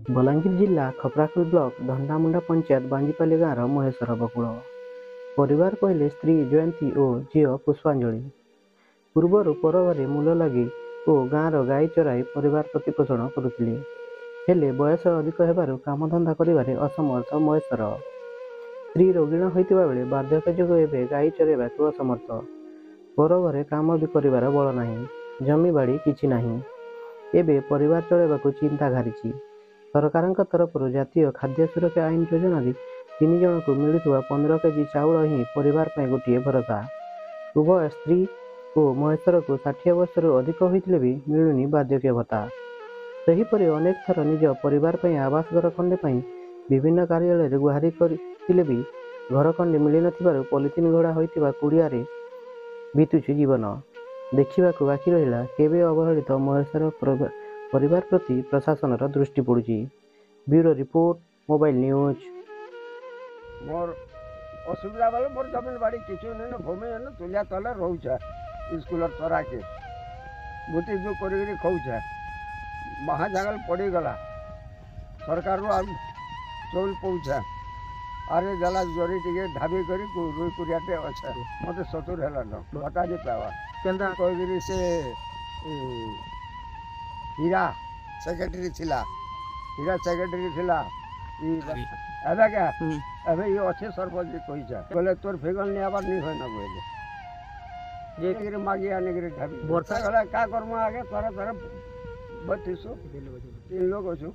बलांगीर जिला खपराखोल ब्लॉक धंडामुंडा पंचायत बांजीपाली गाँव महेश्वर बकुल परिवार कहले स्त्री जयंती और झील पुष्पांजलि पूर्वर पर घरे मूल लगी और गाँवर गाई चराई परिवार प्रतिपोषण करुले हेले बयस अधिक होबार कामधंदा करिबारे असमर्थ महेश्वर स्त्री रोगिण होइतिबा बेले बार्धक्य जोगु एबे गाई चराइबाकु असमर्थ पर घरे काम भी करिबार बल नाही जमी बाड़ी किछि नाही एबे परिवार चलाइबाकु चिंता घारिछि सरकारଙ୍କ तरफରୁ ଜାତୀୟ ଖାଦ୍ୟ ସୁରକ୍ଷା ଆଇନ ଯୋଜନାରେ 3 ଜଣଙ୍କୁ ମିଳୁଥିବା 15 କେଜି ଚାଉଳ ହିଁ ପରିବାର ପାଇଁ ଗୋଟିଏ ଭରସା। ଉଭୟ ସ୍ତ୍ରୀ ଓ ମହେଶ୍ୱରକୁ 60 ବର୍ଷରୁ ଅଧିକ ହୋଇଥିଲେ ବି ମିଳୁନି ବାର୍ଦ୍ଧକ୍ୟ ଭତ୍ତା। ସେହିପରି ଅନେକ ଥର ନିଜ ପରିବାର ପାଇଁ ଆବାସ ଘର ଖଣ୍ଡେ ପାଇଁ ବିଭିନ୍ନ କାର୍ଯ୍ୟାଳୟରେ ଗୁହାରି କରିଥିଲେ ବି ଘର ଖଣ୍ଡେ ମିଳିନଥିବାରୁ ପଲିଥିନ ଘୋଡ଼ା ହୋଇଥିବା କୁଡ଼ିଆରେ ବିତୁଛି ଜୀବନ। ଦେଖିବାକୁ ବାକି ରହିଲା କେବେ ଅବହେଳିତ ମହେଶ୍ୱର परिवार प्रति प्रशासन दृष्टि पड़ुची। Bureau report mobile news. मोर असुविधा बेले मोर जमीन बाड़ी किछु नहीं भूमि न तुलिया तले रोचा स्कूल तरा के बुती जो करी खौचा महा जंगल पड़ी गला सरकार चौल पहुँचा अरे गला जोरी टे ढाबी कर रुई कुरियाटे अच्छा मत 70 है भत्ता नहीं पावा केन्दा कही से हीरा सेक्रेटरी थिला हीरा सेक्रेटरी थिला एबे क्या एबे ये अच्छे सरपंच कहीचा बोले तोर फेगल नहीं आबार नहीं होय ना बोले ये गिरे मागी आने गिरे ढाबी वर्षा गला का करम आगे तोरा तोरा 3 लोग अछु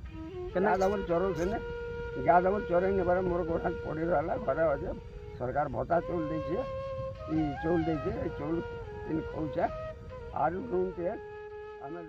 केना दावर चरो छने गा दावर चरे ने बारे मोर गोठा पड़ी रहला घरे अजे सरकार भत्ता चौल दै छे ई चौल दै छे चौल इन खौचा आरु रूम पे हमें